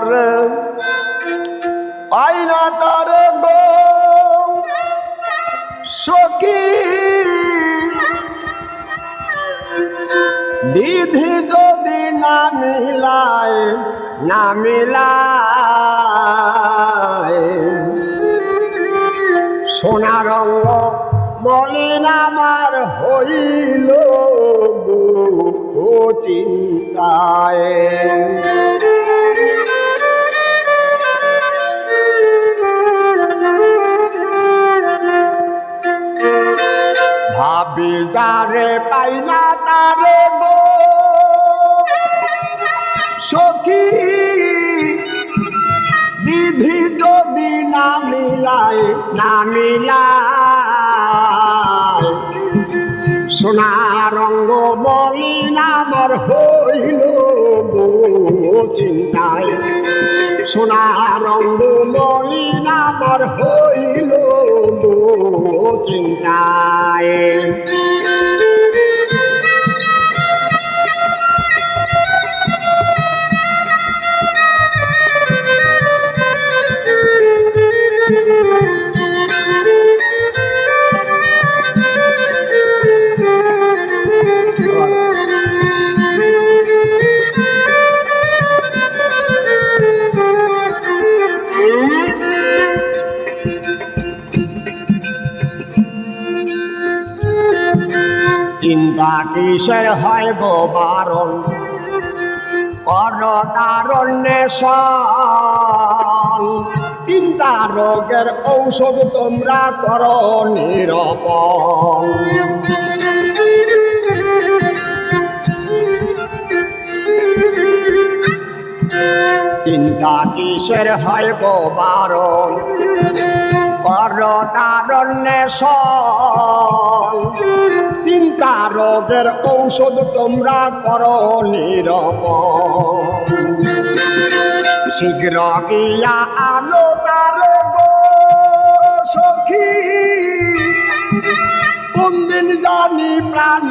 তারে আইনা তারে গো সখী বিধি যদি না মিলায় সোনা রঙ মলিন আমার হইল ও চিন্তায় ভাবি যারে পাই না তারে গো সখী বিধি যদি না মিলায় সোনা রঙ্গ মলিন আমার হইল চিন্তায় সোনা রঙ্গ মলিন আমার হইল চিন্তায় চিন্তা কিসের হয় গো বারণ অরতারণ্যে চিন্তা রোগের ঔষধ তোমরা করো নিরূপণ চিন্তা কিসের হয় গো বারণ অরতারণ্যে চিন্তা রোগের ঔষধ তোমরা করো নিরূপণ শীঘ্র গিয়া আনো তারে গো সখী কোনদিন জানি প্রাণ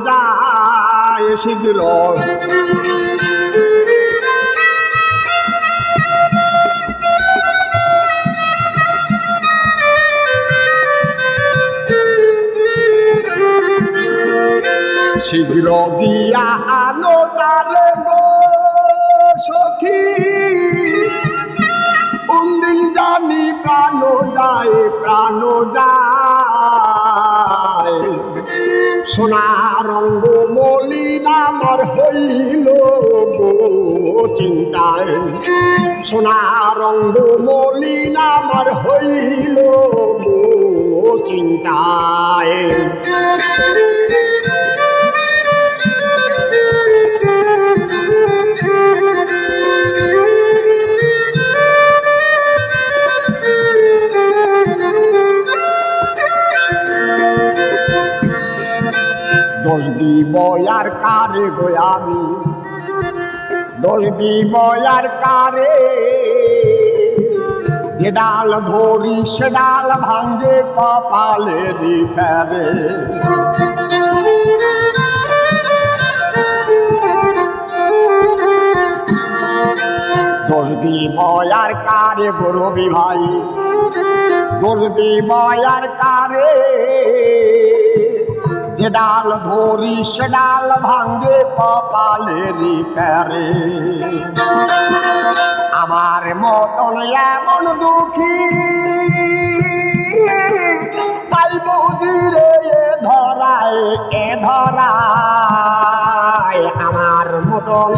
যায় শীঘ্র শীঘ্র দিয়া আনো তারে গো সখী কোনদিন জানি প্রাণ যায় সোনা রঙ্গ মলিন আমার হইল চিন্তায় সোনা রঙ্গ মলিন আমার হইল চিন্তায় দোষ দিব আর কারে গো আমি দোষ দিব আর কারে যে ডাল ধরি সে ডাল ভাঙ্গে কপালে ফেরে দোষ দিব আর কারে গো রবি ভাই দোষ দিব আর কারে যে ডাল ধরি সে ডাল ভাঙ্গে কপালেরই ফেরে আমার মতন এমন দুঃখী তাই বুঝি রে এ ধরায় আমার মতন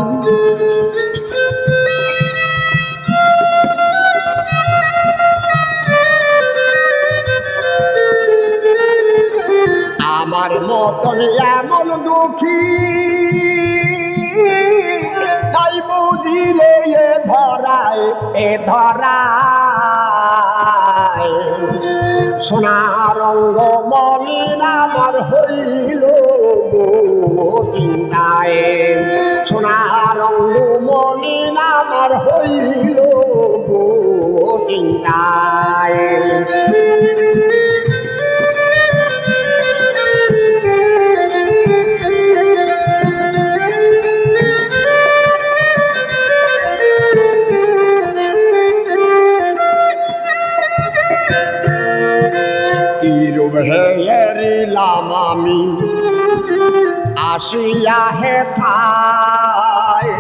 আমার মতন এমন দুঃখী তাই বুঝি রে এ ধরায় সোনা রঙ্গ মলিন আমার হইল চিন্তায় সোনা রঙ্গ মলিন আমার হইল চিন্তায় কি রূপ হেরিলাম আমি আসিয়া হে থায়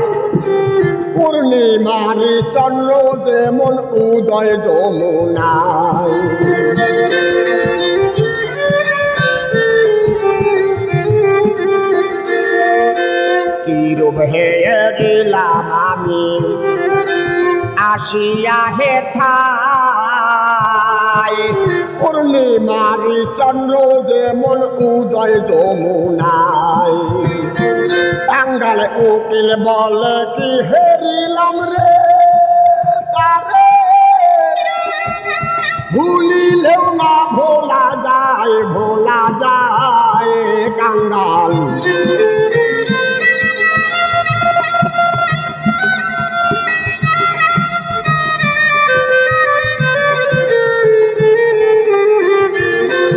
পূর্ণিমার চন্দ্র যেমন উদয় যমুনায় কি রূপ হেরিলাম আমি আসিয়া হে থায় পূর্ণিমার চন্দ্র যেমন উদয় যমুনায় টাঙ্গাল উকিল বলে কি হেরিলাম রে তারে ভুলিলেও না ভোলা যায় কাঙ্গাল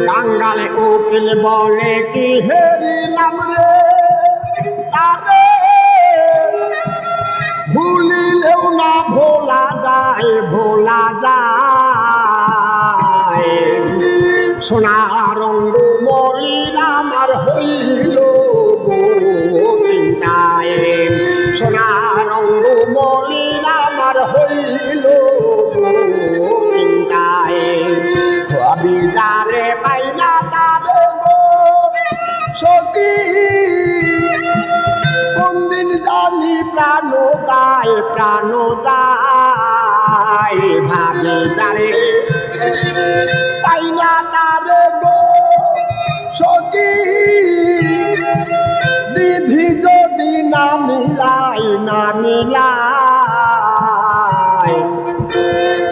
কাঙ্গাল উকিল বলে কি হেরিলাম রে তারে ভুলিলেও না ভোলা যায় সোনার রঙ্গ মলিন আমার হইল চিন্তায় সোনার রঙ্গ মলিন আমার হইল চিন্তায় আমি যারে পাইনা তারে সখী কোনদিন জানি প্রাণ যায় ভাবি তারে পাইনা তারে গো সখী বিধি যদি না মিলাই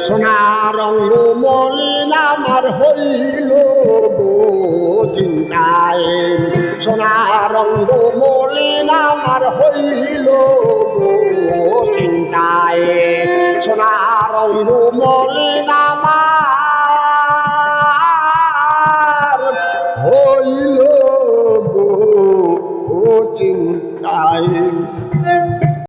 সোনার রঙ্গ মলিন আমার হইল চিন্তায় সোনার রঙ্গ মলিন আমার হইল চিন্তায় সোনার রঙ্গ মলিন